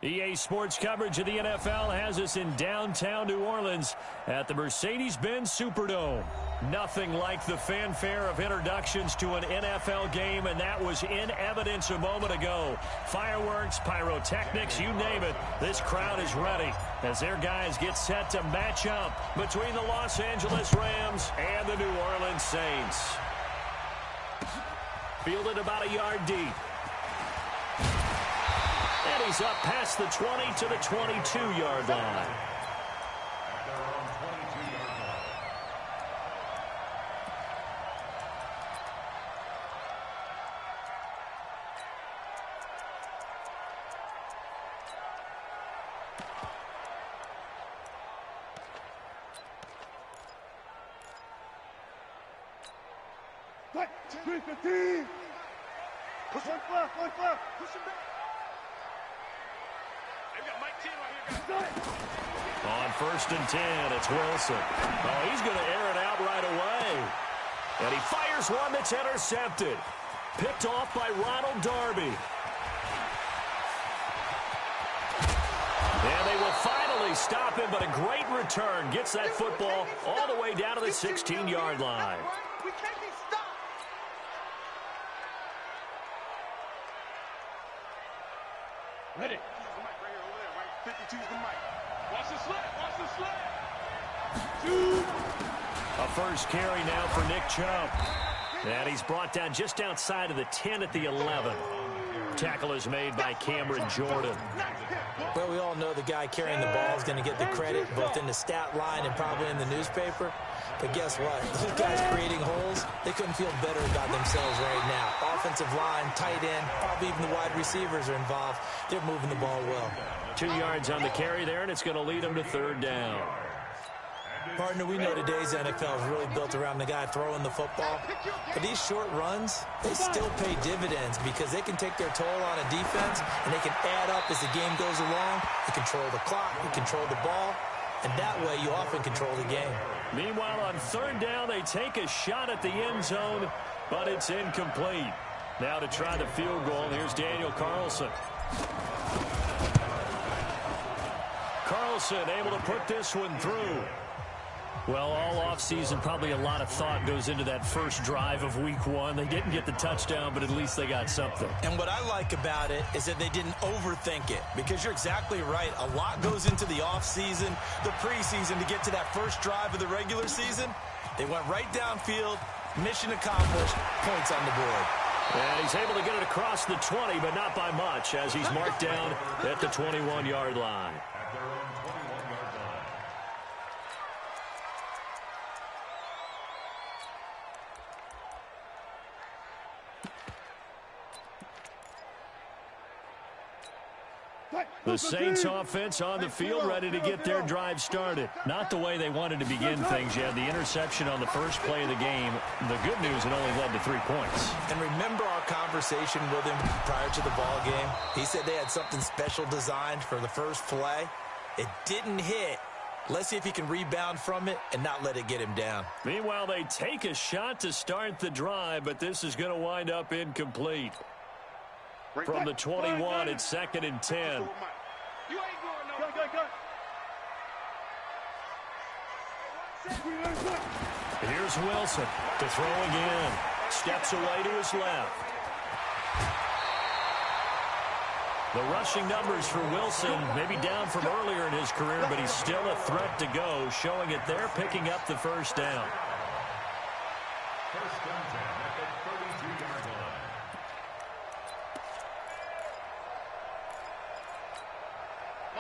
EA Sports coverage of the NFL has us in downtown New Orleans at the Mercedes-Benz Superdome. Nothing like the fanfare of introductions to an NFL game, and that was in evidence a moment ago. Fireworks, pyrotechnics, you name it, this crowd is ready as their guys get set to match up between the Los Angeles Rams and the New Orleans Saints. Fielded about a yard deep. And he's up past the 20 to the 22-yard line. Push one left, push him back. On 1st and 10, it's Wilson. Oh, he's going to air it out right away. And he fires one that's intercepted. Picked off by Ronald Darby. And they will finally stop him, but a great return. Gets that football all the way down to the 16-yard line. We can't be stopped. Ready. 52's the mic. Watch the slip. Watch the slip. A first carry now for Nick Chubb. And he's brought down just outside of the 10 at the 11. Tackle is made by Cameron Jordan. Well, we all know the guy carrying the ball is going to get the credit both in the stat line and probably in the newspaper. But guess what? Those guys creating holes, they couldn't feel better about themselves right now. Offensive line, tight end, probably even the wide receivers are involved. They're moving the ball well. 2 yards on the carry there, and it's going to lead them to 3rd down. Partner, we know today's NFL is really built around the guy throwing the football. But these short runs, they still pay dividends because they can take their toll on a defense, and they can add up as the game goes along. They control the clock, they control the ball, and that way you often control the game. Meanwhile, on 3rd down, they take a shot at the end zone, but it's incomplete. Now to try the field goal, here's Daniel Carlson. Carlson able to put this one through. Well, all offseason, probably a lot of thought goes into that first drive of Week 1. They didn't get the touchdown, but at least they got something. And what I like about it is that they didn't overthink it, because you're exactly right. A lot goes into the offseason, the preseason, to get to that first drive of the regular season. They went right downfield, mission accomplished, points on the board. And he's able to get it across the 20, but not by much, as he's marked down at the 21-yard line. The Saints offense on the field, ready to get their drive started. Not the way they wanted to begin things. You had the interception on the first play of the game. The good news, it only led to 3 points. And remember our conversation with him prior to the ball game? He said they had something special designed for the first play. It didn't hit. Let's see if he can rebound from it and not let it get him down. Meanwhile, they take a shot to start the drive, but this is going to wind up incomplete. From the 21, it's 2nd and 10. You ain't going nowhere. Here's Wilson to throw again. Steps away to his left. The rushing numbers for Wilson maybe down from earlier in his career, but he's still a threat to go, showing it there, picking up the first down. First down at the 32-yard line.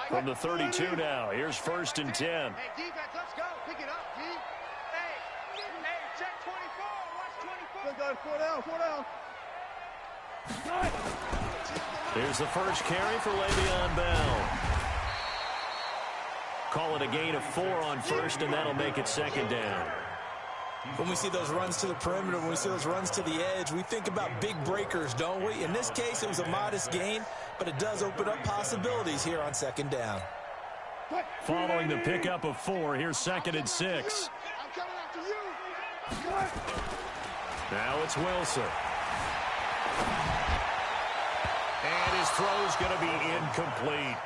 From the 32 now, here's 1st and 10. Hey, defense, let's go. Pick it up, D. Hey, check 24. Watch 24. 4 down. Here's the first carry for Le'Veon Bell. Call it a gain of 4 on 1st, and that'll make it 2nd down. When we see those runs to the perimeter, when we see those runs to the edge, we think about big breakers, don't we? In this case, it was a modest gain, but it does open up possibilities here on 2nd down. Following the pickup of 4, here's 2nd and 6. I'm coming after you. Now it's Wilson. And his throw's going to be incomplete.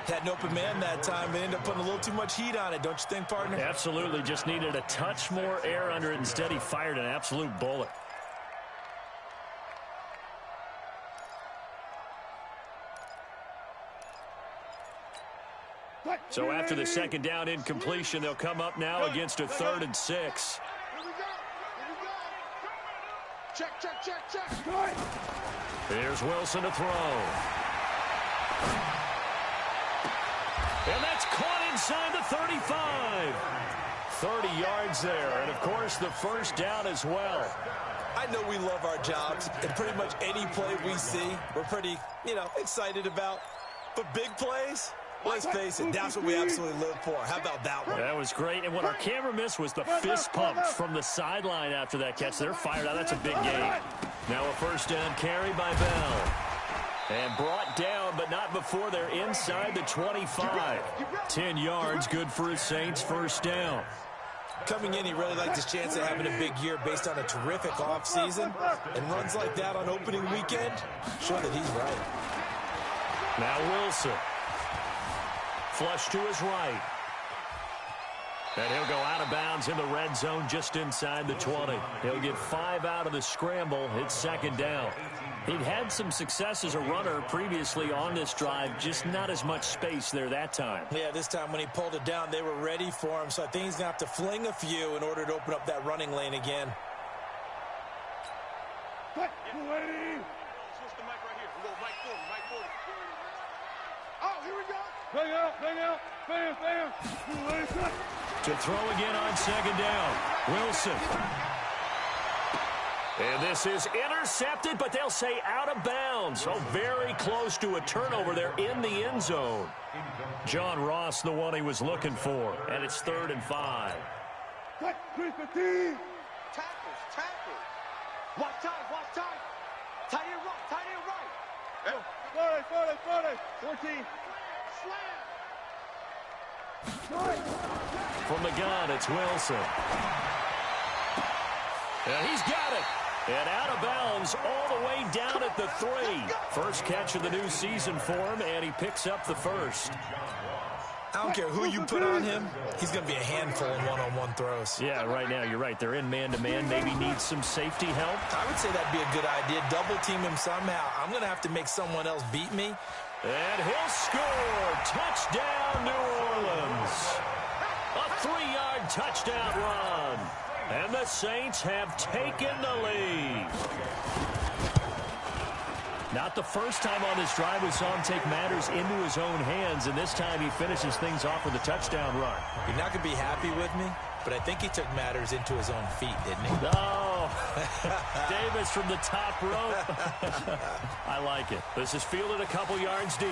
Had an open man that time. They ended up putting a little too much heat on it, don't you think, partner? Absolutely. Just needed a touch more air under it. Instead, he fired an absolute bullet. So after the second down incompletion, they'll come up now against a 3rd and 6. Here we go. Check. Here's Wilson to throw. And that's caught inside the 35. 30 yards there. And, of course, the first down as well. I know we love our jobs, and pretty much any play we see, we're pretty, excited about. But big plays, let's face it, that's what we absolutely live for. How about that one? That was great. And what our camera missed was the fist pump from the sideline after that catch. They're fired out. That's a big game. Now a first down carry by Bell. And brought down, but not before they're inside the 25. 10 yards, good for his Saints first down. Coming in, he really liked his chance of having a big year based on a terrific offseason. And runs like that on opening weekend show that he's right. Now Wilson. Flush to his right. And he'll go out of bounds in the red zone just inside the 20. He'll get 5 out of the scramble. It's second down. He'd had some success as a runner previously on this drive, just not as much space there that time. Yeah, this time when he pulled it down, they were ready for him. So I think he's going to have to fling a few in order to open up that running lane again. Switch the mic right here. We go mic 40. Oh, here we go. Bang out. Bam. To throw again on second down. Wilson. And this is intercepted, but they'll say out of bounds. So very close to a turnover there in the end zone. John Ross, the one he was looking for. And it's 3rd and 5. Tackles. Watch time. Tight end right. 40. 14. Slam. From the gun, it's Wilson. And he's got it. And out of bounds all the way down at the 3. First catch of the new season for him, and he picks up the first. I don't care who you put on him. He's going to be a handful in one-on-one throws. Yeah, right now you're right. They're in man-to-man. Maybe needs some safety help. I would say that'd be a good idea. Double team him somehow. I'm going to have to make someone else beat me. And he'll score. Touchdown, New Orleans. A 3-yard touchdown run. And the Saints have taken the lead. Not the first time on this drive we saw him take matters into his own hands, and this time he finishes things off with a touchdown run. You're not going to be happy with me, but I think he took matters into his own feet, didn't he? Oh, Davis from the top rope. I like it. This is fielded a couple yards deep.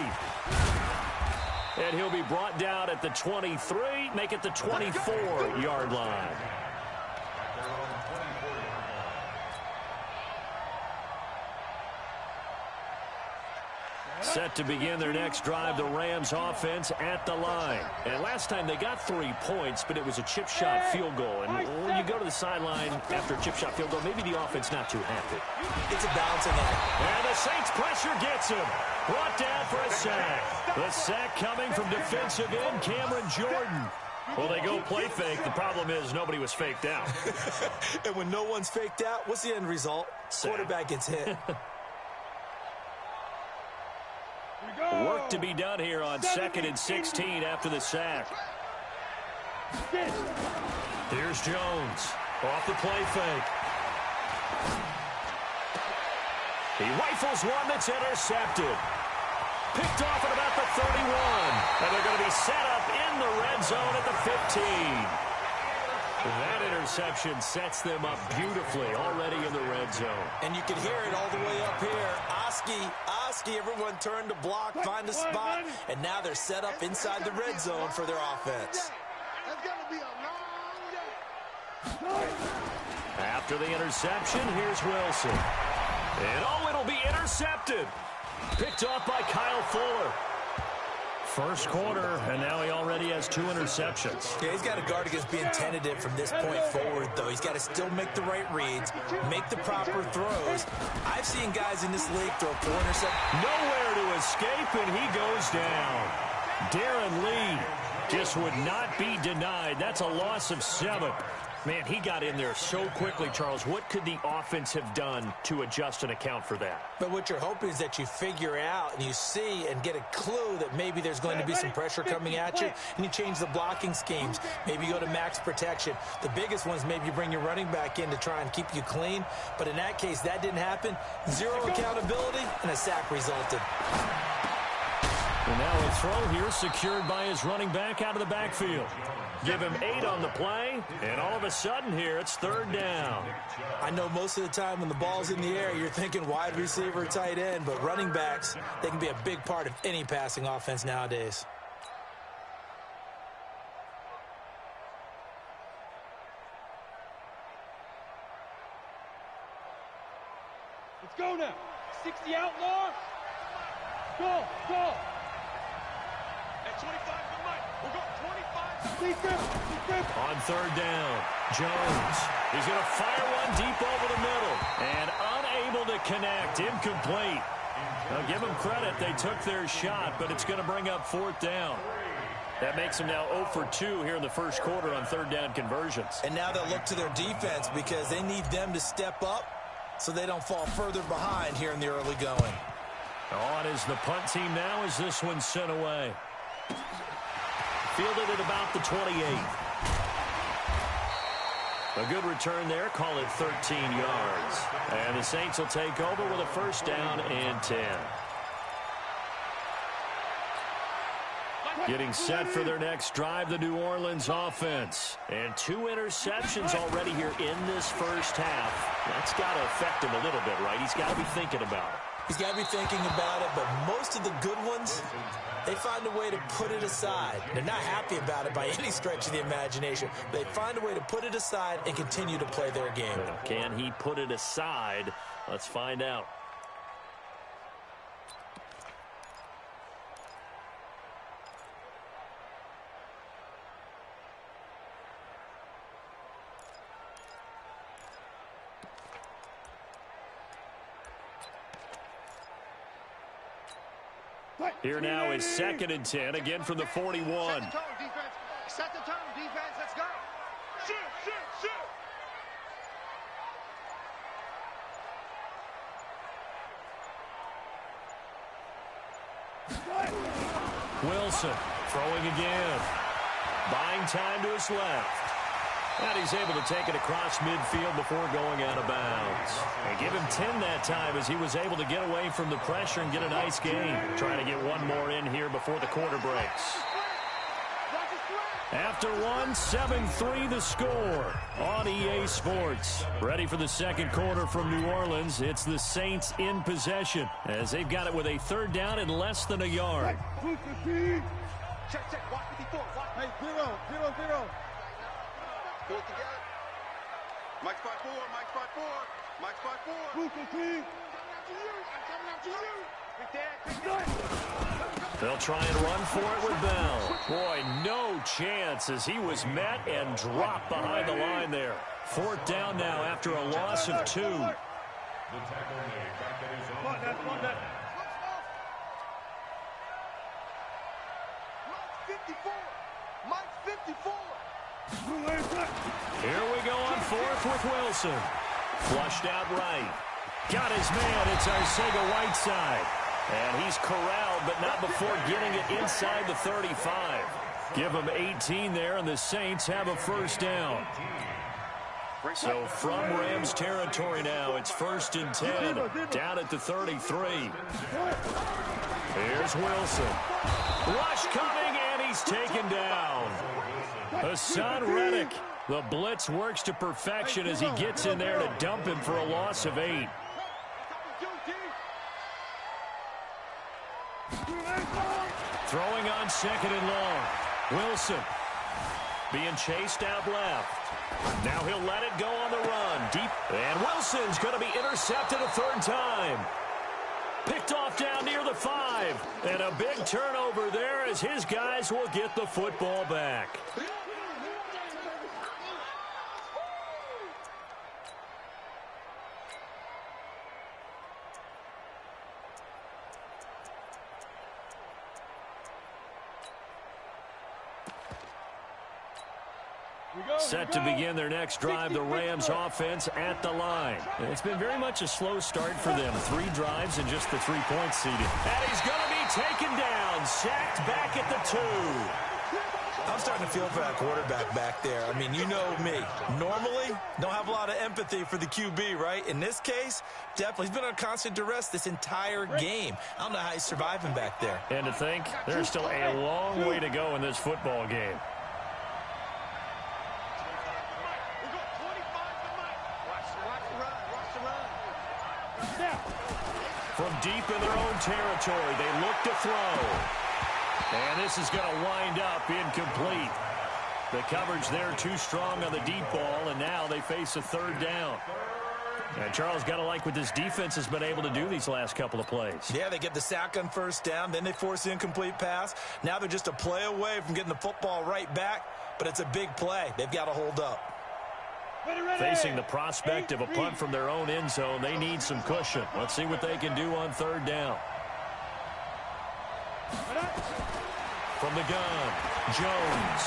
And he'll be brought down at the 23, make it the 24-yard line. Set to begin their next drive, the Rams offense at the line. And last time they got 3 points, but it was a chip shot field goal. And when you go to the sideline after a chip shot field goal, maybe the offense not too happy. It's a balancing act. And the Saints pressure gets him. Brought down for a sack. The sack coming from defensive end Cameron Jordan. Well, they go play fake. The problem is nobody was faked out. And when no one's faked out, what's the end result? Sack. Quarterback gets hit. Work to be done here on 2nd and 16 after the sack. Here's Jones. Off the play fake. He rifles one that's intercepted. Picked off at about the 31. And they're going to be set up in the red zone at the 15. That interception sets them up beautifully already in the red zone. And you can hear it all the way up here. Oski, everyone turned to block, find a spot, and now they're set up inside the red zone for their offense. That's going to be a long day. After the interception, here's Wilson. And it'll be intercepted. Picked off by Kyle Fuller. First quarter, and now he already has 2 interceptions. Yeah, he's got to guard against being tentative from this point forward, though. He's got to still make the right reads, make the proper throws. I've seen guys in this league throw 4 interceptions. Nowhere to escape, and he goes down. Darren Lee just would not be denied. That's a loss of 7. Man, he got in there so quickly, Charles. What could the offense have done to adjust and account for that? But what you're hoping is that you figure out and you see and get a clue that maybe there's going to be some pressure coming at you, and you change the blocking schemes. Maybe you go to max protection. The biggest one's maybe you bring your running back in to try and keep you clean. But in that case, that didn't happen. 0 accountability, and a sack resulted. And now a throw here secured by his running back out of the backfield. Give him 8 on the play, and all of a sudden here it's 3rd down. I know most of the time when the ball's in the air, you're thinking wide receiver, tight end, but running backs, they can be a big part of any passing offense nowadays. Let's go now. 60 outlaws. Go, go. At 25 to Mike. We'll go 25. On 3rd down, Jones. He's going to fire one deep over the middle. And unable to connect. Incomplete. Now, give them credit. They took their shot, but it's going to bring up 4th down. That makes them now 0 for 2 here in the first quarter on 3rd down conversions. And now they'll look to their defense because they need them to step up so they don't fall further behind here in the early going. On is the punt team now as this one's sent away. Fielded at about the 28. A good return there. Call it 13 yards. And the Saints will take over with a 1st down and 10. Getting set for their next drive, the New Orleans offense. And 2 interceptions already here in this first half. That's got to affect him a little bit, right? He's got to be thinking about it. He's got to be thinking about it, but most of the good ones, they find a way to put it aside. They're not happy about it by any stretch of the imagination. They find a way to put it aside and continue to play their game. Can he put it aside? Let's find out. Here now is 2nd and 10, again from the 41. Set the tone, defense. Set the tone, defense. Let's go. Shoot, shoot, shoot. Wilson throwing again. Buying time to his left. And he's able to take it across midfield before going out of bounds. And give him 10 that time as he was able to get away from the pressure and get a nice gain. Trying to get one more in here before the quarter breaks. After 1, 7-3 the score on EA Sports. Ready for the second quarter from New Orleans. It's the Saints in possession as they've got it with a 3rd down and less than a yard. Check, check. Watch 54. Watch. Hey, 0. Pull it together. Mike's 5-4. Mike's 5-4. Mike's 5-4. Move the team. I'm coming after you. They'll try and run for it with Bell. Boy, no chance as he was met and dropped behind the line there. 4th down now after a loss of 2. The tackle made back at his own 40. Mike's 54. Mike's 54. Here we go on 4th with Wilson. Flushed out right. Got his man. It's Arcega-Whiteside. And he's corralled, but not before getting it inside the 35. Give him 18 there, and the Saints have a 1st down. So from Rams territory now, it's 1st and 10. Down at the 33. Here's Wilson. Rush coming, and he's taken down. Hassan Reddick. The blitz works to perfection as he gets in there to dump him for a loss of 8. Throwing on 2nd and long. Wilson being chased out left. Now he'll let it go on the run. Deep. And Wilson's going to be intercepted a 3rd time. Picked off down near the 5. And a big turnover there as his guys will get the football back. Set to begin their next drive, the Rams offense at the line. It's been very much a slow start for them. 3 drives and just the 3 points seeded. And he's going to be taken down, sacked back at the 2. I'm starting to feel for that quarterback back there. I mean, you know me. Normally, don't have a lot of empathy for the QB, right? In this case, definitely. He's been on constant duress this entire game. I don't know how he's surviving back there. And to think, there's still a long way to go in this football game. From deep in their own territory, they look to throw. And this is going to wind up incomplete. The coverage there too strong on the deep ball, and now they face a 3rd down. And Charles, got to like what this defense has been able to do these last couple of plays. Yeah, they get the sack on 1st down, then they force the incomplete pass. Now they're just a play away from getting the football right back, but it's a big play. They've got to hold up. Facing the prospect of a punt from their own end zone, they need some cushion. Let's see what they can do on 3rd down. From the gun, Jones.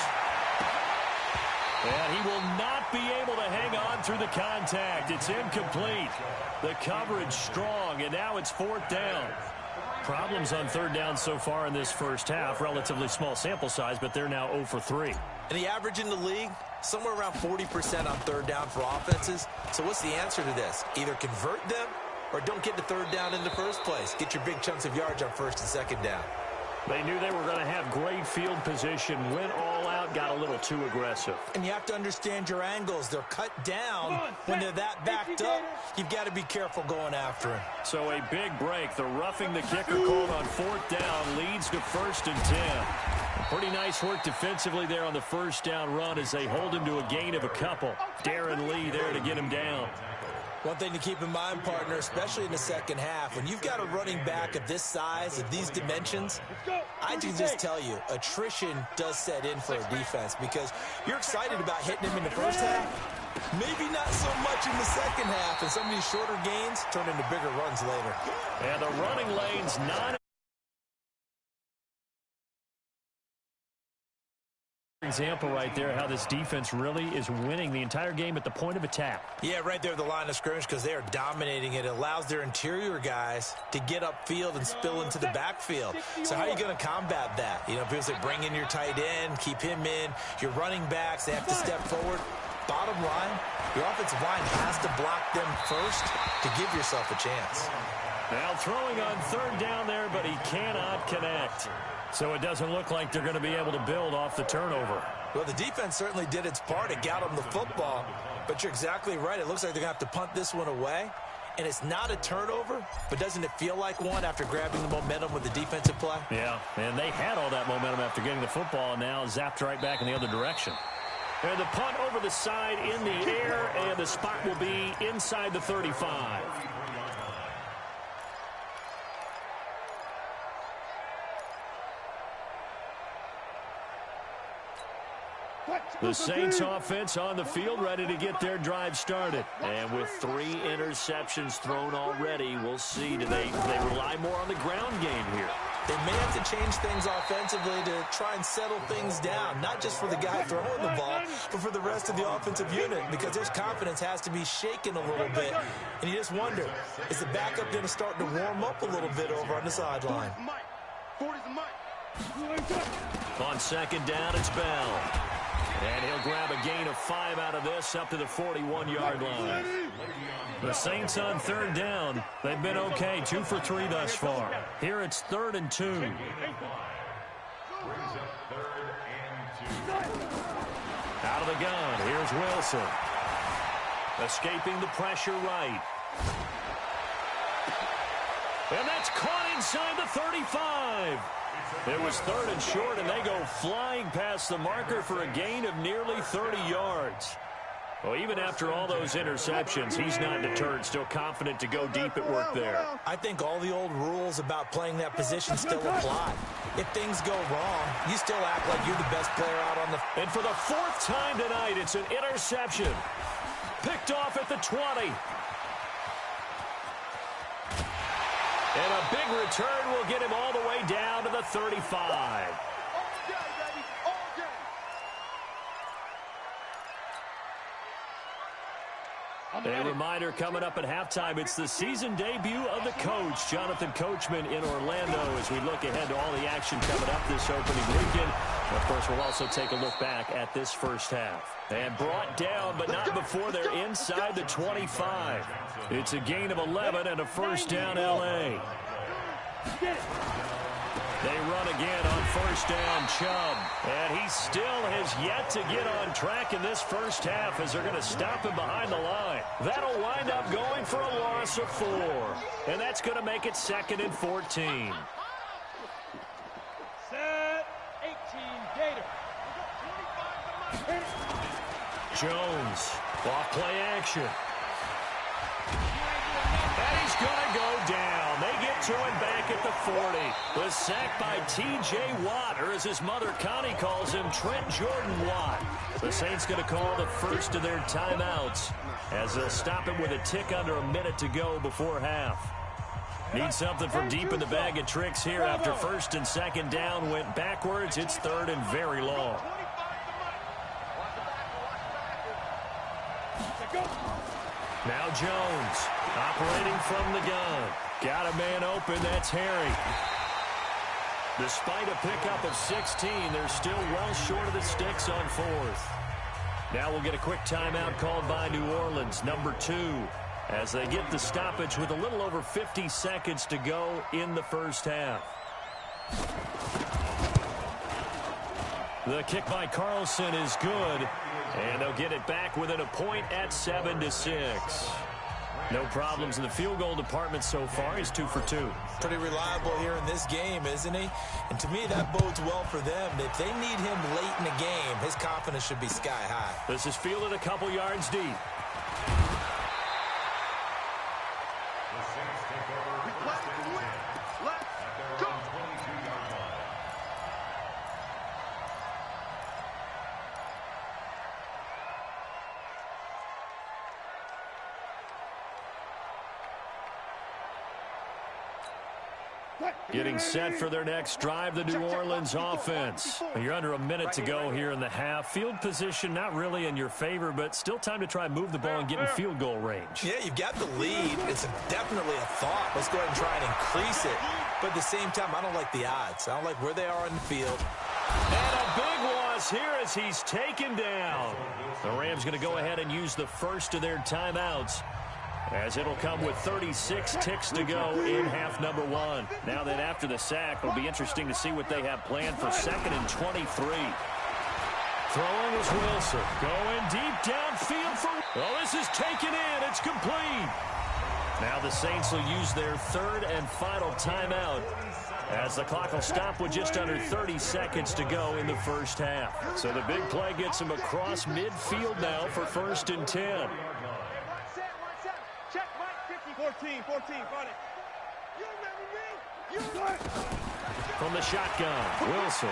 And he will not be able to hang on through the contact. It's incomplete. The coverage strong, and now it's 4th down. Problems on 3rd down so far in this first half. Relatively small sample size, but they're now 0 for 3. And the average in the league, somewhere around 40% on 3rd down for offenses. So what's the answer to this? Either convert them or don't get the 3rd down in the first place. Get your big chunks of yards on 1st and 2nd down. They knew they were going to have great field position, went all out, got a little too aggressive. And you have to understand your angles. They're cut down when they're that backed up. You've got to be careful going after him. So a big break. The roughing the kicker called on 4th down leads to 1st and 10. Pretty nice work defensively there on the 1st down run as they hold him to a gain of a couple. Darren Lee there to get him down. One thing to keep in mind, partner, especially in the second half, when you've got a running back of this size, of these dimensions, I can just tell you, attrition does set in for a defense because you're excited about hitting him in the first half, maybe not so much in the second half, and some of these shorter gains turn into bigger runs later. And the running lane's not example right there how this defense really is winning the entire game at the point of attack. Yeah, right there at the line of scrimmage because they are dominating it. It allows their interior guys to get upfield and spill into the backfield. So how are you going to combat that? You know, people say bring in your tight end, keep him in. Your running backs, they have to step forward. Bottom line, your offensive line has to block them first to give yourself a chance. Now throwing on 3rd down there, but he cannot connect. So it doesn't look like they're going to be able to build off the turnover. Well, the defense certainly did its part. It got them the football. But you're exactly right. It looks like they're going to have to punt this one away. And it's not a turnover, but doesn't it feel like one after grabbing the momentum with the defensive play? Yeah, and they had all that momentum after getting the football, and now zapped right back in the other direction. And the punt over the side in the air, and the spot will be inside the 35. The Saints offense on the field ready to get their drive started. And with 3 interceptions thrown already, we'll see. Do they rely more on the ground game here? They may have to change things offensively to try and settle things down, not just for the guy throwing the ball, but for the rest of the offensive unit, because their confidence has to be shaken a little bit. And you just wonder, is the backup going to start to warm up a little bit over on the sideline? On 2nd down, it's Bell. And he'll grab a gain of 5 out of this up to the 41-yard line. The Saints on 3rd down. They've been okay, 2 for 3 thus far. Here it's 3rd and 2. Out of the gun, here's Wilson. Escaping the pressure right. And that's caught inside the 35. It was 3rd and short, and they go flying past the marker for a gain of nearly 30 yards. Well, even after all those interceptions, he's not deterred, still confident to go deep at work there. I think all the old rules about playing that position still apply. If things go wrong, you still act like you're the best player out on the... And for the 4th time tonight, it's an interception. Picked off at the 20. And a big return will get him all the way down to the 35. A reminder coming up at halftime, it's the season debut of the coach, Jonathan Coachman in Orlando, as we look ahead to all the action coming up this opening weekend. Of course, we'll also take a look back at this first half. And brought down, but not before they're inside the 25. It's a gain of 11 and a first down, L.A. They run again on first down, Chubb. And he still has yet to get on track in this first half as they're going to stop him behind the line. That'll wind up going for a loss of 4. And that's going to make it 2nd and 14. Set 18, Gator. Jones, off play action. And he's going to go down. They get to him back at the 40. The sack by T.J. Watt, or as his mother Connie calls him, Trent Jordan Watt. The Saints going to call the first of their timeouts as they'll stop it with a tick under a minute to go before half. Need something from deep in the bag of tricks here after first and second down went backwards. It's 3rd and very long. Now Jones, operating from the gun. Got a man open, that's Harry. Despite a pickup of 16, they're still well short of the sticks on 4th. Now we'll get a quick timeout called by New Orleans, number 2, as they get the stoppage with a little over 50 seconds to go in the first half. The kick by Carlson is good, and they'll get it back within a point at 7-6. No problems in the field goal department so far. He's 2 for 2. Pretty reliable here in this game, isn't he? And to me, that bodes well for them. If they need him late in the game, his confidence should be sky high. This is fielded a couple yards deep. Getting set for their next drive, the New Orleans offense. You're under a minute to go here in the half. Field position not really in your favor, but still time to try and move the ball and get in field goal range. Yeah, you've got the lead. It's definitely a thought. Let's go ahead and try and increase it. But at the same time, I don't like the odds. I don't like where they are in the field. And a big loss here as he's taken down. The Rams going to go ahead and use the first of their timeouts, as it'll come with 36 ticks to go in half number 1. Now that after the sack, it'll be interesting to see what they have planned for 2nd and 23. Throwing is Wilson. Going deep downfield for... Oh, this is taken in. It's complete. Now the Saints will use their 3rd and final timeout, as the clock will stop with just under 30 seconds to go in the first half. So the big play gets them across midfield now for 1st and 10. 14, front it. You remember me? You From the shotgun, Wilson.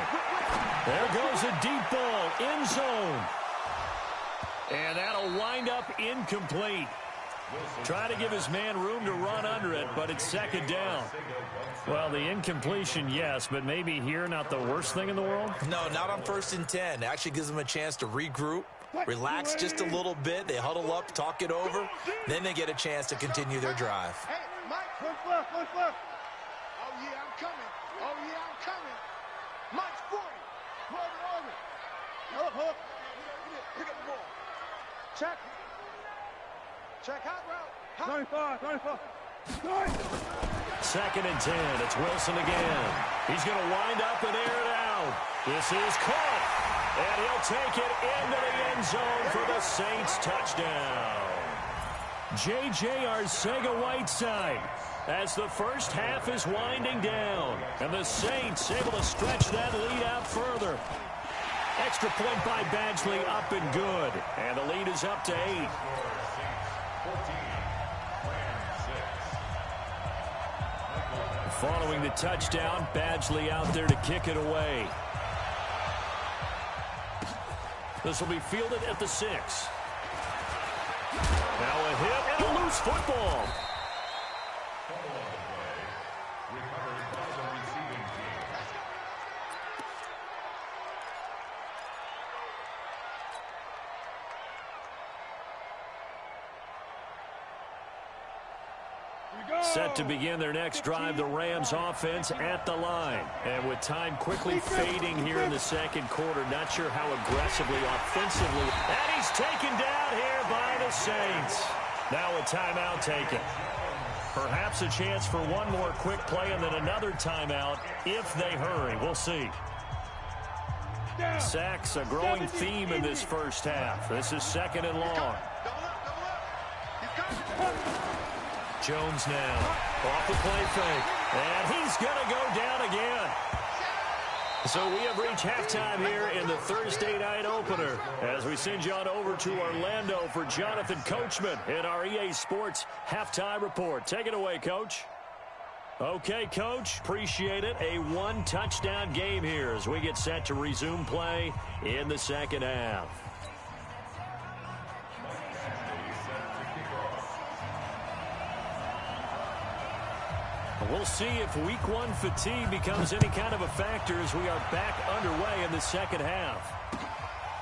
There goes a deep ball, end zone. And that'll wind up incomplete. Trying to give his man room to run under it, but it's 2nd down. Well, the incompletion, yes, but maybe here not the worst thing in the world? No, not on 1st and 10. It actually gives them a chance to regroup, relax just a little bit. They huddle up, talk it over. Then they get a chance to continue their drive. Hey, Mike, one foot. Oh, yeah, I'm coming. Mike's 40. Over. Hold up. Pick up the ball. Check hot route. 25. 2nd and 10. It's Wilson again. He's going to wind up and air it out. This is caught. And he'll take it into the end zone for the Saints touchdown. J.J. Arcega-Whiteside, as the first half is winding down. And the Saints able to stretch that lead out further. Extra point by Badgley, up and good. And the lead is up to 8. Following the touchdown, Badgley out there to kick it away. This will be fielded at the 6. Now a hit and a loose football. Set to begin their next drive, the Rams offense at the line. And with time quickly fading here in the second quarter, not sure how aggressively, offensively. And he's taken down here by the Saints. Now a timeout taken. Perhaps a chance for one more quick play and then another timeout if they hurry. We'll see. Sacks, a growing theme in this first half. This is second and long. Jones now off the play fake, and he's going to go down again. So we have reached halftime here in the Thursday night opener as we send you on over to Orlando for Jonathan Coachman in our EA Sports Halftime Report. Take it away, Coach. Okay, Coach, appreciate it. A one-touchdown game here as we get set to resume play in the second half. We'll see if week one fatigue becomes any kind of a factor as we are back underway in the second half.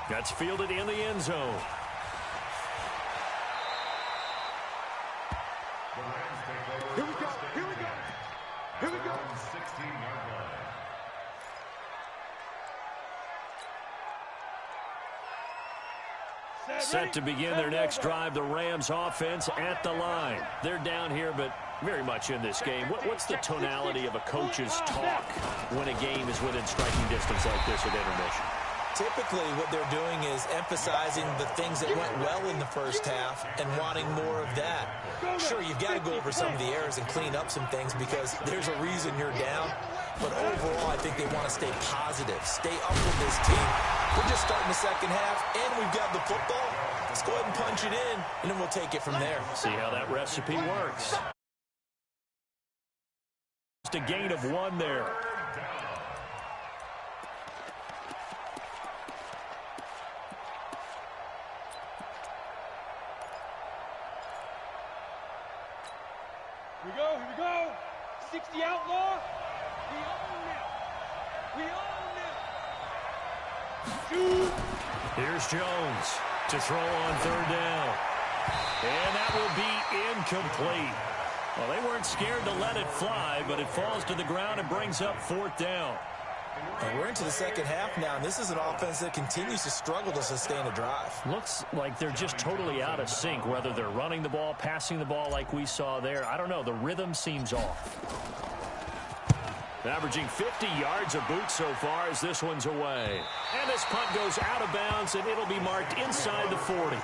That's fielded in the end zone. Here we go. Here we go. Here we go. 16-yard line. Set to begin their next drive, the Rams offense at the line. They're down here, but very much in this game. What's the tonality of a coach's talk when a game is within striking distance like this at intermission? Typically, what they're doing is emphasizing the things that went well in the first half and wanting more of that. Sure, you've got to go over some of the errors and clean up some things because there's a reason you're down. But overall, I think they want to stay positive, stay up with this team. We're just starting the second half, and we've got the football. Let's go ahead and punch it in, and then we'll take it from there. See how that recipe works. Just a gain of one there. Here we go, here we go. 60 outlaw. We own now. We own now. Shoot. Here's Jones to throw on third down. And that will be incomplete. Well, they weren't scared to let it fly, but it falls to the ground and brings up fourth down. And we're into the second half now, and this is an offense that continues to struggle to sustain a drive. Looks like they're just totally out of sync, whether they're running the ball, passing the ball like we saw there. I don't know. The rhythm seems off. Averaging 50 yards a boot so far as this one's away. And this punt goes out of bounds, and it'll be marked inside the 40.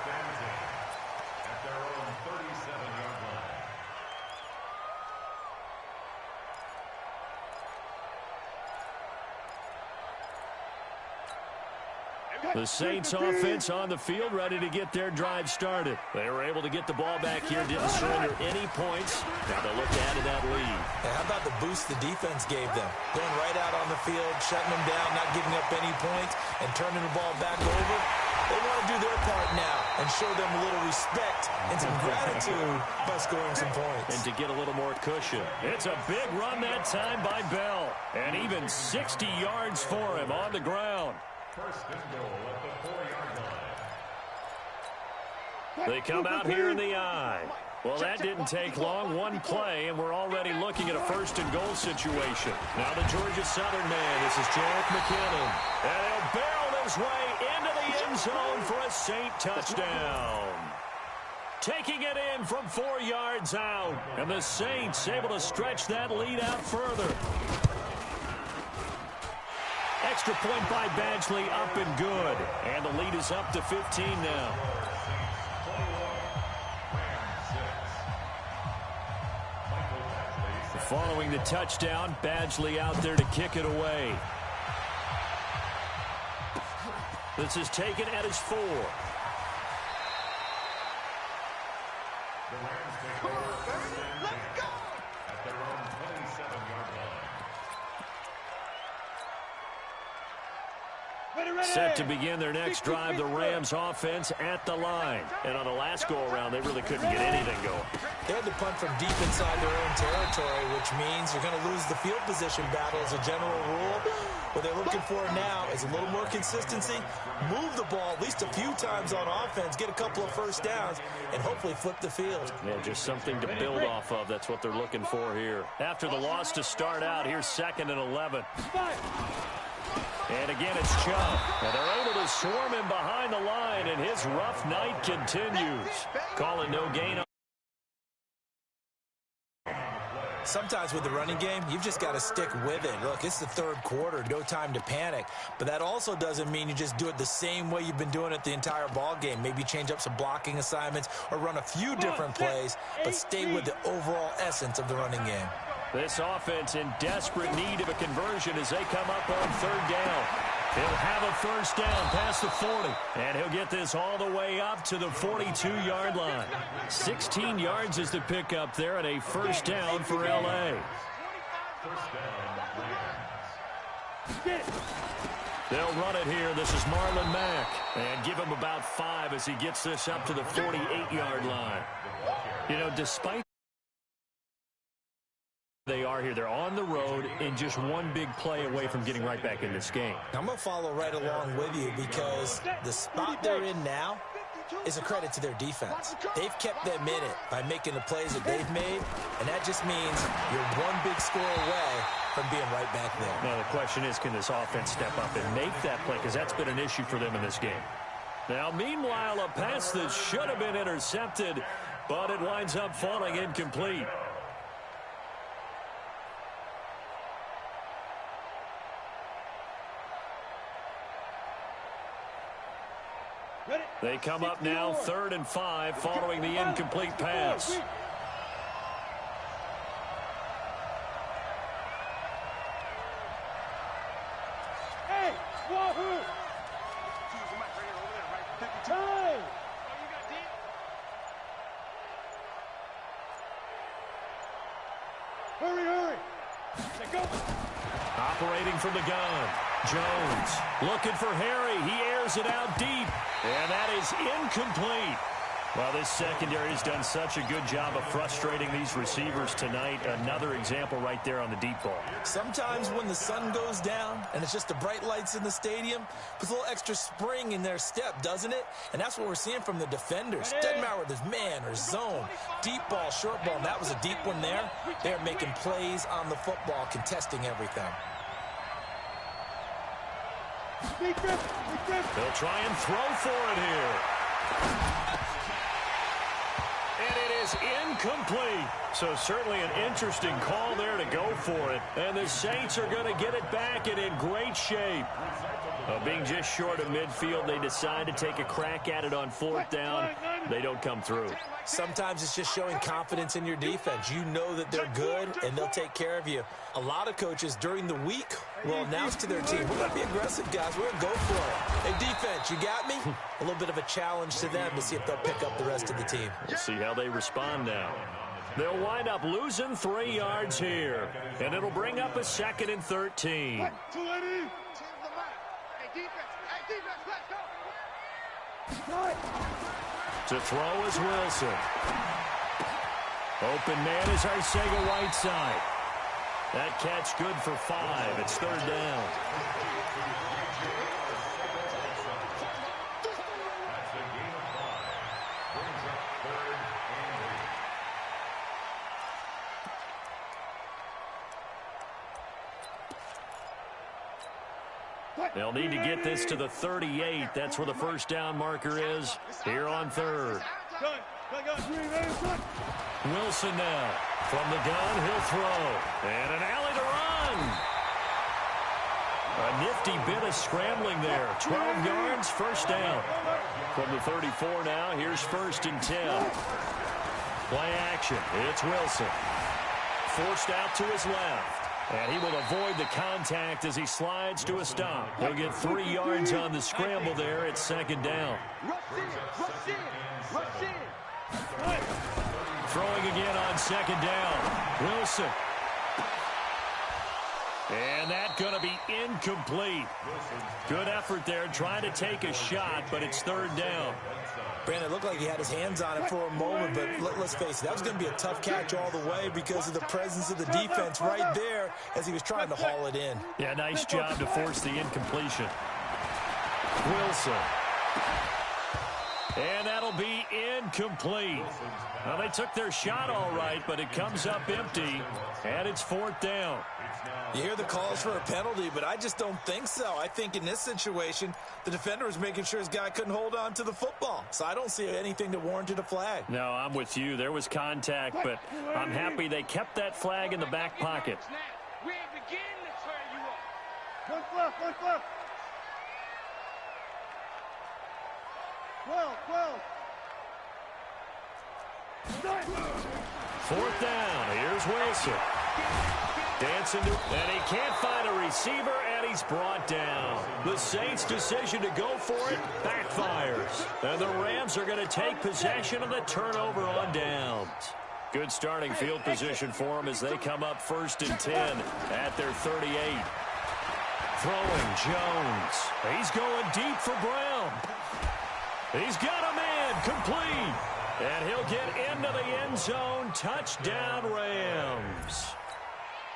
The Saints offense on the field, ready to get their drive started. They were able to get the ball back here, didn't surrender any points. Now they look to add to that lead. And how about the boost the defense gave them? Going right out on the field, shutting them down, not giving up any points, and turning the ball back over. They want to do their part now and show them a little respect and some gratitude by scoring some points. And to get a little more cushion. It's a big run that time by Bell. And even 60 yards for him on the ground. First and goal at the 4-yard line. They come out here in the eye. Well, that didn't take long. One play, and we're already looking at a first and goal situation. Now the Georgia Southern man. This is Jarek McKinnon. And he'll barrel his way into the end zone for a Saint touchdown. Taking it in from 4 yards out. And the Saints able to stretch that lead out further. Extra point by Badgley, up and good. And the lead is up to 15 now. Following the touchdown, Badgley out there to kick it away. This is taken at his 4. The Rams take over first and 10 at their own 27-yard line. Ready, ready. Set to begin their next drive, the Rams offense at the line. And on the last go-around, they really couldn't get anything going. They had to punt from deep inside their own territory, which means you're going to lose the field position battle as a general rule. What they're looking for now is a little more consistency, move the ball at least a few times on offense, get a couple of first downs, and hopefully flip the field. Yeah, just something to build off of. That's what they're looking for here. After the loss to start out, here's 2nd and 11. And again, it's Chubb. And they're able to swarm him behind the line, and his rough night continues. Calling no gain. Sometimes with the running game, you've just got to stick with it. Look, it's the 3rd quarter, no time to panic. But that also doesn't mean you just do it the same way you've been doing it the entire ball game. Maybe change up some blocking assignments or run a few different plays, but stay with the overall essence of the running game. This offense in desperate need of a conversion as they come up on 3rd down. He'll have a first down past the 40, and he'll get this all the way up to the 42-yard line. 16 yards is the pickup there, and a first down for L.A. They'll run it here. This is Marlon Mack, and give him about 5 as he gets this up to the 48-yard line. You know, despite they are here, they're on the road and just one big play away from getting right back in this game. I'm going to follow right along with you because the spot they're in now is a credit to their defense. They've kept them in it by making the plays that they've made, and that just means you're one big score away from being right back there. Now the question is, can this offense step up and make that play, because that's been an issue for them in this game. Now meanwhile, a pass that should have been intercepted, but it winds up falling incomplete. They come up now 3rd and 5 following the incomplete pass. Hey, Wahoo! Time! Hurry, hurry! Let's go! Operating from the gun, Jones looking for Harry. He airs it out deep, and that is incomplete. Well, this secondary has done such a good job of frustrating these receivers tonight. Another example right there on the deep ball. Sometimes when the sun goes down and it's just the bright lights in the stadium, puts a little extra spring in their step, doesn't it? And that's what we're seeing from the defenders. Doesn't matter whether there's man or zone, deep ball, short ball, and that was a deep one there. They're making plays on the football, contesting everything. They'll try and throw for it here. And it is incomplete. So certainly an interesting call there to go for it. And the Saints are going to get it back and in great shape. Being just short of midfield, they decide to take a crack at it on 4th down. They don't come through. Sometimes it's just showing confidence in your defense. You know that they're good, and they'll take care of you. A lot of coaches during the week will announce to their team, we're going to be aggressive, guys. We're going to go for it. Hey, defense, you got me? A little bit of a challenge to them to see if they'll pick up the rest of the team. We'll see how they respond now. They'll wind up losing 3 yards here, and it'll bring up a 2nd and 13. To throw is Wilson. Open man is Arcega-Whiteside. That catch good for 5. It's 3rd down. They'll need to get this to the 38. That's where the first down marker is here on 3rd. Wilson now. From the gun, he'll throw. And an alley to run. A nifty bit of scrambling there. 12 yards, first down. From the 34 now, here's 1st and 10. Play action. It's Wilson. Forced out to his left. And he will avoid the contact as he slides to a stop. He'll get 3 yards on the scramble there at 2nd down. Throwing again on 2nd down. Wilson. And that's going to be incomplete. Good effort there trying to take a shot, but it's third down. Brandon, it looked like he had his hands on it for a moment, but let's face it, that was going to be a tough catch all the way because of the presence of the defense right there as he was trying to haul it in. Yeah, nice job to force the incompletion. Wilson. And that'll be incomplete. Well, they took their shot all right, but it comes up empty, and it's fourth down. You hear the calls for a penalty, but I just don't think so. I think in this situation, the defender was making sure his guy couldn't hold on to the football. So I don't see anything that warranted a flag. No, I'm with you. There was contact, but I'm happy they kept that flag in the back pocket. We ain't beginning to turn you up. One left, one left. 12. Fourth down. Here's Wilson. Dancing to, and he can't find a receiver, and he's brought down. The Saints' decision to go for it backfires. And the Rams are going to take possession of the turnover on downs. Good starting field position for them as they come up 1st and 10 at their 38. Throwing Jones. He's going deep for Brown. He's got a man complete. And he'll get into the end zone. Touchdown, Rams.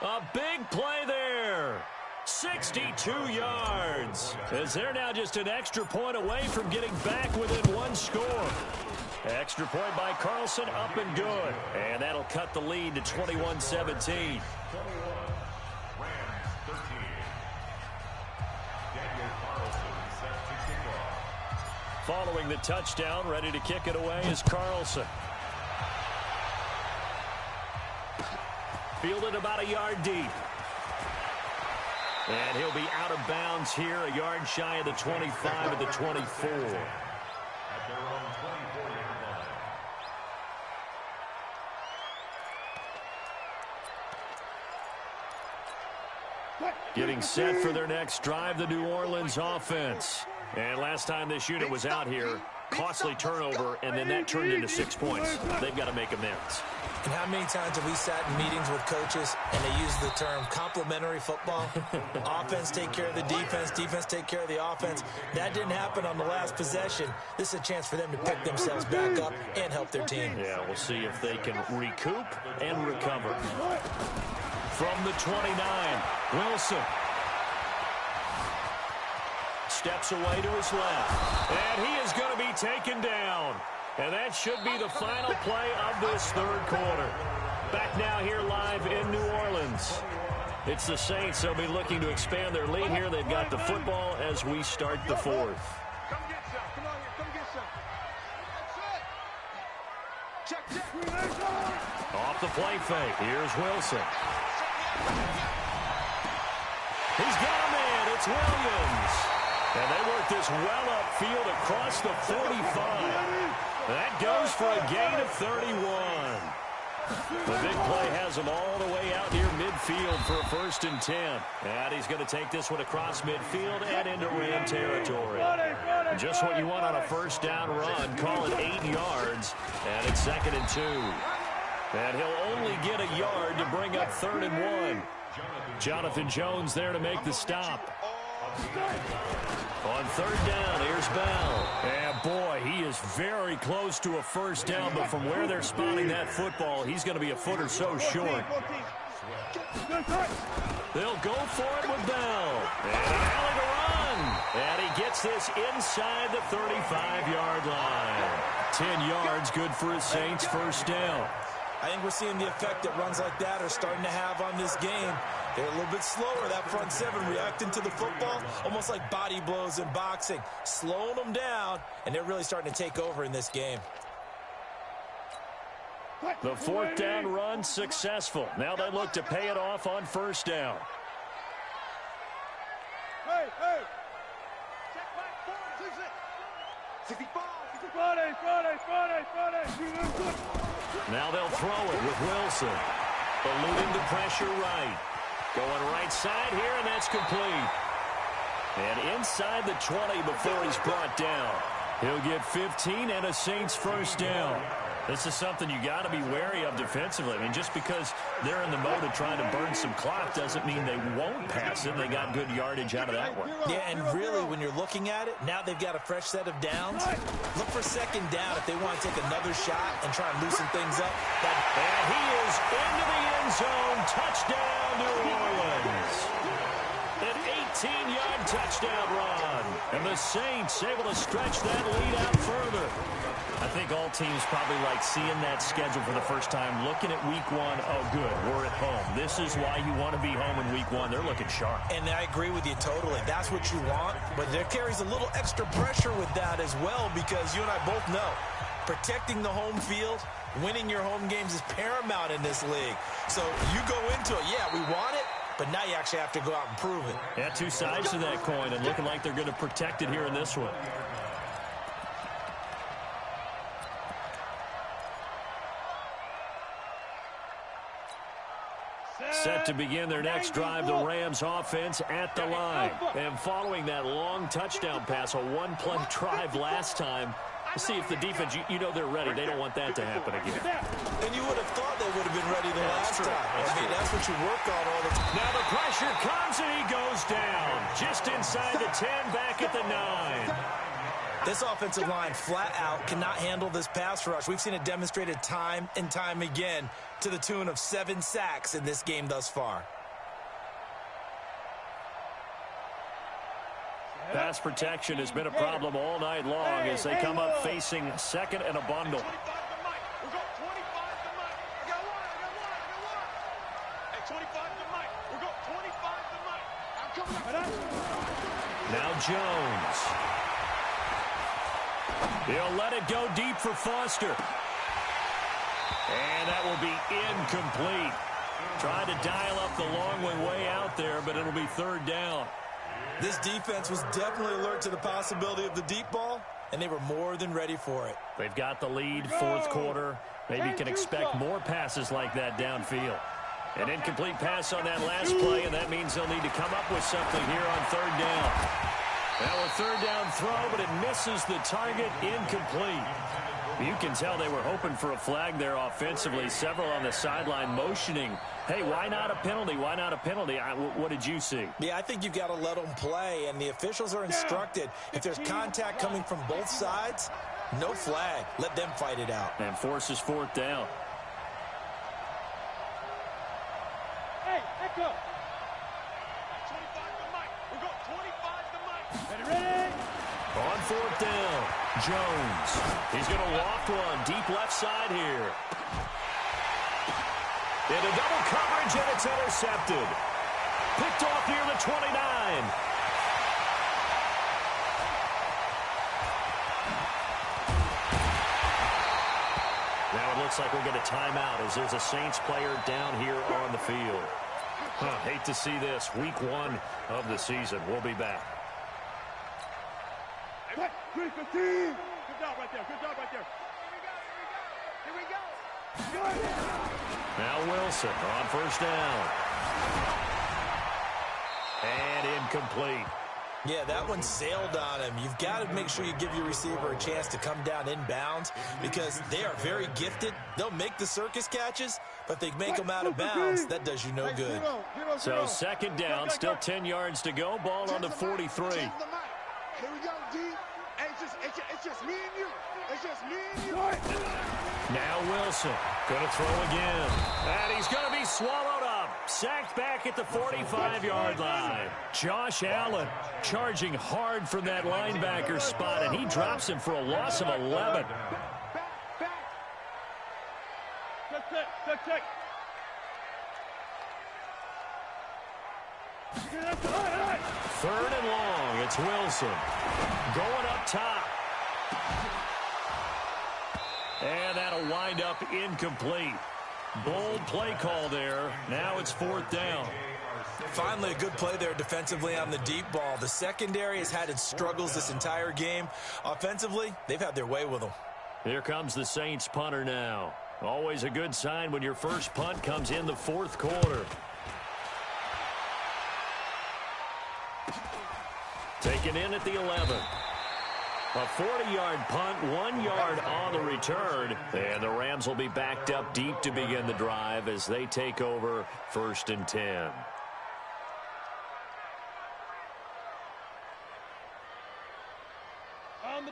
A big play there. 62 yards. As they're now just an extra point away from getting back within one score. Extra point by Carlson, up and good. And that'll cut the lead to 21-17. Following the touchdown, ready to kick it away is Carlson. Fielded about a yard deep. And he'll be out of bounds here, a yard shy of the 25 at the 24. Getting set for their next drive, the New Orleans offense. And last time this unit was out here, costly turnover, and then that turned into 6 points. They've got to make amends. And how many times have we sat in meetings with coaches and they use the term complementary football? Offense take care of the defense, defense take care of the offense. That didn't happen on the last possession. This is a chance for them to pick themselves back up and help their team. Yeah, we'll see if they can recoup and recover. From the 29, Wilson. Steps away to his left. And he is going to be taken down. And that should be the final play of this third quarter. Back now here live in New Orleans. It's the Saints. They'll be looking to expand their lead here. They've got the football as we start the fourth. Come get some. Come on here. Come get some. Check. Off the play fake. Here's Wilson. He's got a man. It's Williams. And they work this well upfield across the 45. That goes for a gain of 31. The big play has him all the way out near midfield for a 1st and 10. And he's going to take this one across midfield and into Ram territory. Just what you want on a 1st down run. Call it 8 yards. And it's 2nd and 2. And he'll only get a yard to bring up 3rd and 1. Jonathan Jones there to make the stop. On 3rd down, here's Bell. And boy, he is very close to a 1st down, but from where they're spotting that football, he's going to be a foot or so short. They'll go for it with Bell. And an alley to run. And he gets this inside the 35-yard line. 10 yards, good for his Saints' 1st down. I think we're seeing the effect that runs like that are starting to have on this game. They're a little bit slower, that front seven, reacting to the football, almost like body blows in boxing, slowing them down, and they're really starting to take over in this game. The 4th down run successful. Now they look to pay it off on 1st down. Hey! Check back, 65. Now they'll throw it with Wilson. Eluding the pressure right. Going right side here, and that's complete. And inside the 20 before he's brought down. He'll get 15 and a Saints 1st down. This is something you got to be wary of defensively. I mean, just because they're in the mode of trying to burn some clock doesn't mean they won't pass it. They got good yardage out of that one. Yeah, and really, when you're looking at it, now they've got a fresh set of downs. Look for second down if they want to take another shot and try and loosen things up. And he is into the end zone. Touchdown, New Orleans. An 18-yard touchdown run. And the Saints able to stretch that lead out further. I think all teams probably like seeing that schedule for the first time, looking at week one. Oh, good, we're at home. This is why you want to be home in week one. They're looking sharp. And I agree with you totally. That's what you want. But there carries a little extra pressure with that as well, because you and I both know protecting the home field, winning your home games is paramount in this league. So you go into it, yeah, we want it, but now you actually have to go out and prove it. Yeah, two sides to that coin, and looking like they're going to protect it here in this one. Set to begin their next drive, the Rams offense at the line. And following that long touchdown pass, a one-play drive last time, see if the defense, you know they're ready. They don't want that to happen again. And you would have thought they would have been ready the last time. That's what you work on all the time. Now the pressure comes and he goes down. Just inside the 10, back at the 9. This offensive line flat out cannot handle this pass rush. We've seen it demonstrated time and time again to the tune of 7 sacks in this game thus far. Pass protection has been a problem all night long as they come up facing second and a bundle. Now Jones. He'll let it go deep for Foster. And that will be incomplete. Tried to dial up the long way out there, but it'll be third down. This defense was definitely alert to the possibility of the deep ball, and they were more than ready for it. They've got the lead, fourth quarter. Maybe can expect more passes like that downfield. An incomplete pass on that last play, and that means they'll need to come up with something here on third down. Now a third down throw, but it misses the target, incomplete. You can tell they were hoping for a flag there offensively. Several on the sideline motioning, hey, why not a penalty? Why not a penalty? What did you see? Yeah, I think you've got to let them play, and the officials are instructed. If there's contact coming from both sides, no flag. Let them fight it out. And forces fourth down. Hey, echo. 25 to Mike. We go 25 to Mike. Ready? On fourth down, Jones. He's going to loft one deep left side here. Into double coverage, and it's intercepted. Picked off near the 29. Now it looks like we'll get a timeout as there's a Saints player down here on the field. Hate to see this. Week 1 of the season. We'll be back. Good job right there. Good job right there. Here we go. Now Wilson on first down. And incomplete. Yeah, that one sailed on him. You've got to make sure you give your receiver a chance to come down inbounds because they are very gifted. They'll make the circus catches, but if they make them out of bounds, that does you no good. So second down, still 10 yards to go. Ball on the 43. Here we go, D. It's just me and you. It's just me and you. Now Wilson going to throw again. And he's going to be swallowed up. Sacked back at the 45-yard line. Josh Allen charging hard from that linebacker spot, and he drops him for a loss of 11. Check. Third and long. It's Wilson. Going up top. And that'll wind up incomplete. Bold play call there. Now it's fourth down. Finally, a good play there defensively on the deep ball. The secondary has had its struggles this entire game. Offensively, they've had their way with them. Here comes the Saints punter now. Always a good sign when your first punt comes in the fourth quarter. Taken in at the 11. A 40-yard punt, 1 yard on the return. And the Rams will be backed up deep to begin the drive as they take over 1st and 10.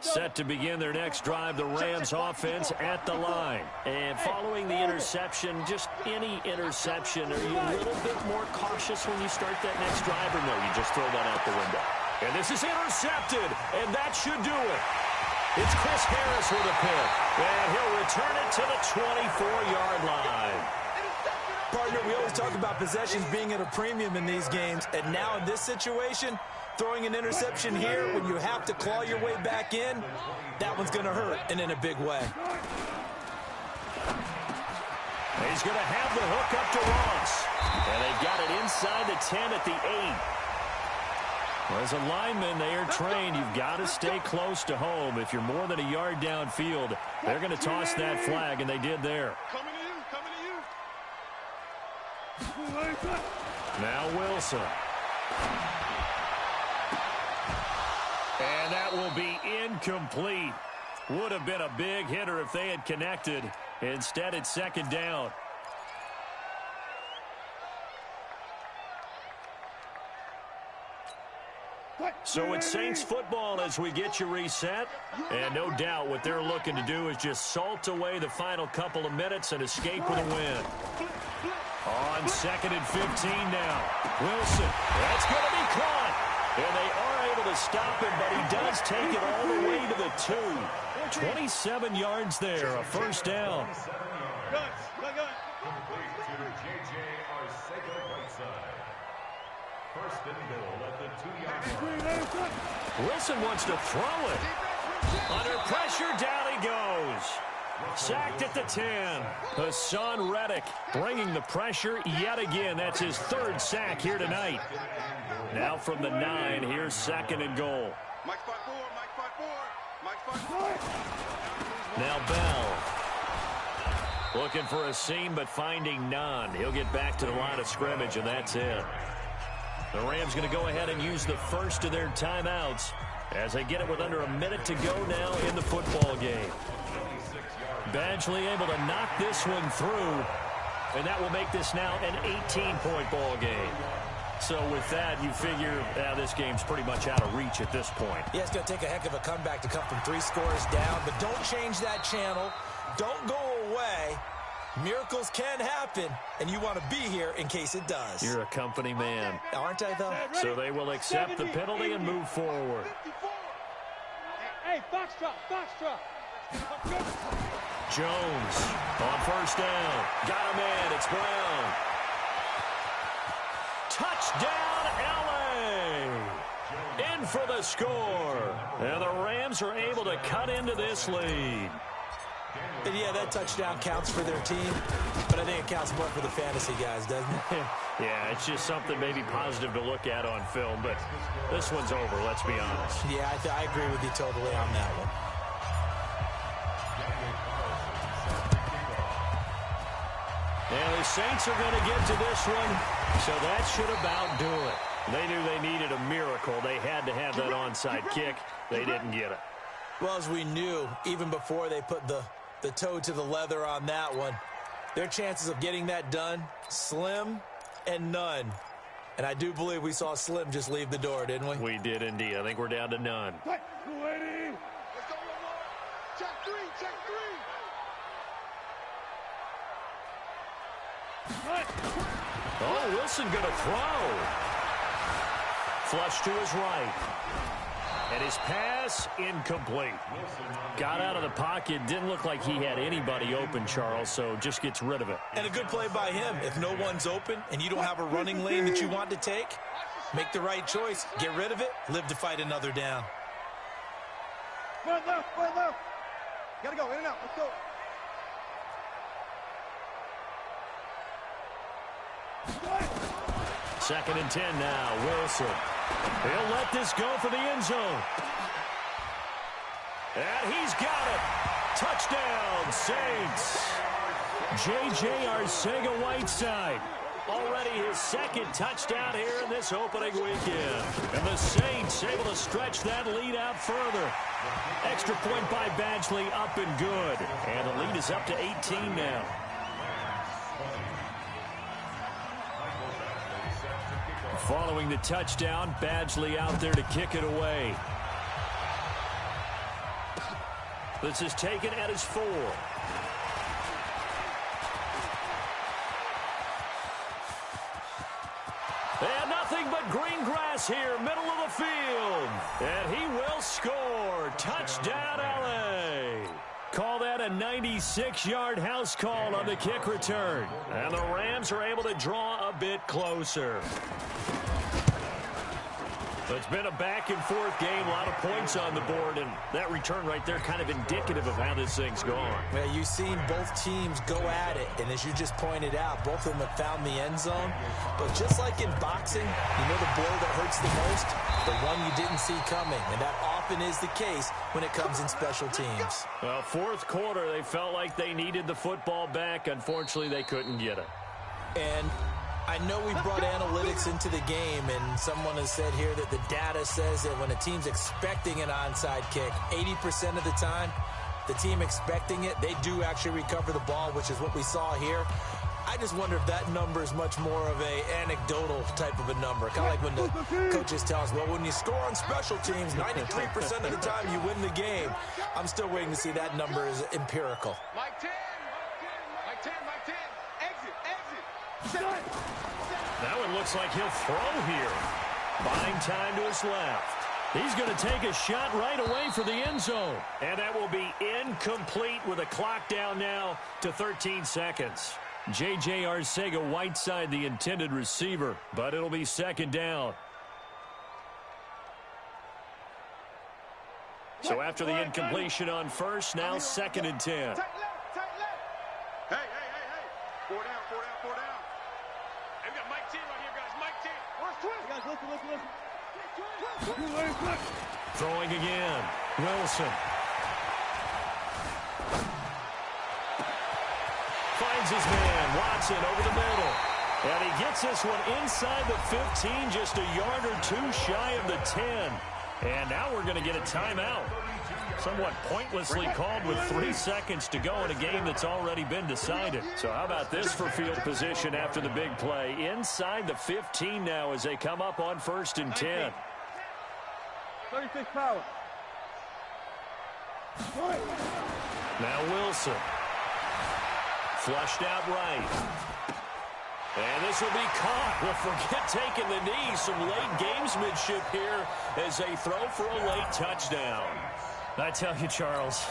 Set to begin their next drive, the Rams offense at the line. And following the interception, just any interception, are you a little bit more cautious when you start that next drive, or no, you just throw that out the window? And this is intercepted, and that should do it. It's Chris Harris with a pick, and he'll return it to the 24-yard line. Partner, we always talk about possessions being at a premium in these games, and now in this situation, throwing an interception here when you have to claw your way back in, that one's going to hurt, and in a big way. He's going to have the hook up to Ross. And they got it inside the 10 at the 8. As a lineman, they are trained. You've got to stay close to home. If you're more than a yard downfield, they're going to toss that flag, and they did there. Coming to you. Now Wilson. And that will be incomplete. Would have been a big hitter if they had connected. Instead, it's 2nd down. So it's Saints football as we get you reset. And no doubt what they're looking to do is just salt away the final couple of minutes and escape with a win. On 2nd and 15 now. Wilson. That's going to be caught. And they are able to stop him, but he does take it all the way to the 2. 27 yards there, a 1st down. Wilson wants to throw it. Under pressure, down he goes. Sacked at the 10. Hassan Reddick bringing the pressure yet again. That's his 3rd sack here tonight. Now from the 9, here's 2nd and goal. Mike 5-4, Mike 5-4, Mike 5-4. Now Bell. Looking for a seam, but finding none. He'll get back to the line of scrimmage, and that's it. The Rams going to go ahead and use the first of their timeouts as they get it with under a minute to go now in the football game. Badgley able to knock this one through, and that will make this now an 18-point ball game. So with that, you figure this game's pretty much out of reach at this point. Yeah, it's going to take a heck of a comeback to come from 3 scores down, but don't change that channel. Don't go away. Miracles can happen, and you want to be here in case it does. You're a company man. Aren't I, though? So they will accept the penalty and move forward. Hey, foxtrot, foxtrot. Jones on 1st down. Got a man. It's Brown. Touchdown, L.A. In for the score. And the Rams are able to cut into this lead. And yeah, that touchdown counts for their team, but I think it counts more for the fantasy guys, doesn't it? Yeah, it's just something maybe positive to look at on film, but this one's over, let's be honest. Yeah, I agree with you totally on that one. And the Saints are going to get to this one, so that should about do it. They knew they needed a miracle. They had to have that onside kick. They didn't get it. Well, as we knew, even before they put the toe to the leather on that one, their chances of getting that done, slim and none. And I do believe we saw Slim just leave the door, didn't we? We did indeed. I think we're down to none. Let's go, Lamar. Check 3, check 3. Oh, Wilson going to throw. Flush to his right. And his pass incomplete. Got out of the pocket. Didn't look like he had anybody open, Charles, so just gets rid of it. And a good play by him. If no one's open and you don't have a running lane that you want to take, make the right choice. Get rid of it. Live to fight another down. Left. Gotta go, in and out. Let's go. 2nd and 10 now. Wilson. He'll let this go for the end zone. And he's got it. Touchdown, Saints. J.J. Arcega-Whiteside Already his second touchdown here in this opening weekend. And the Saints able to stretch that lead out further. Extra point by Badgley, up and good. And the lead is up to 18 now. Following the touchdown, Badgley out there to kick it away. This is taken at his 4. And nothing but green grass here, middle of the field. And he will score. Touchdown, LA. Call that a 96-yard house call on the kick return. And the Rams are able to draw a bit closer. It's been a back-and-forth game, a lot of points on the board, and that return right there kind of indicative of how this thing's gone. Well, you've seen both teams go at it, and as you just pointed out, both of them have found the end zone. But just like in boxing, you know the blow that hurts the most? The one you didn't see coming, and that often is the case when it comes in special teams. Well, fourth quarter, they felt like they needed the football back. Unfortunately, they couldn't get it. And I know we brought analytics into the game, and someone has said here that the data says that when a team's expecting an onside kick, 80% of the time, the team expecting it, they do actually recover the ball, which is what we saw here. I just wonder if that number is much more of a anecdotal type of a number. Kind of like when the coaches tell us, well, when you score on special teams, 93% of the time you win the game. I'm still waiting to see that number is empirical. Mike 10. Mike 10. Mike 10. Exit. That one looks like he'll throw here. Buying time to his left. He's going to take a shot right away for the end zone. And that will be incomplete with a clock down now to 13 seconds. J.J. Arcega-Whiteside, the intended receiver, but it'll be second down. So after the incompletion on first, now 2nd and 10. Tight left. Hey. 4 down. Hey, we got Mike 10 right here, guys. Mike 10. Listen. Throwing again. Wilson. Finds his man. Watson over the middle. And he gets this one inside the 15, just a yard or two shy of the 10. And now we're going to get a timeout. Somewhat pointlessly called with 3 seconds to go in a game that's already been decided. So how about this for field position after the big play? Inside the 15 now as they come up on 1st and 10. 36 power. Now Wilson. Flushed out right. And this will be caught. Well, forget taking the knee. Some late gamesmanship here as they throw for a late touchdown. I tell you, Charles,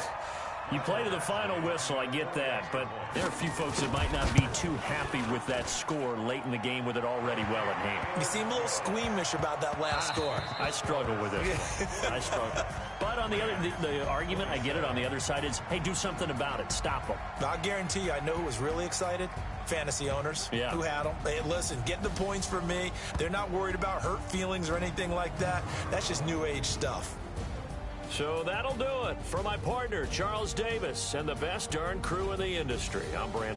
you play to the final whistle, I get that, but there are a few folks that might not be too happy with that score late in the game with it already well in hand. You seem a little squeamish about that last score. I struggle with it. I struggle. But on the argument, I get it, on the other side is, hey, do something about it. Stop them. I guarantee you, I know who was really excited. Fantasy owners who had them. Hey, listen, get the points for me. They're not worried about hurt feelings or anything like that. That's just new age stuff. So that'll do it for my partner, Charles Davis, and the best darn crew in the industry. I'm Brandon.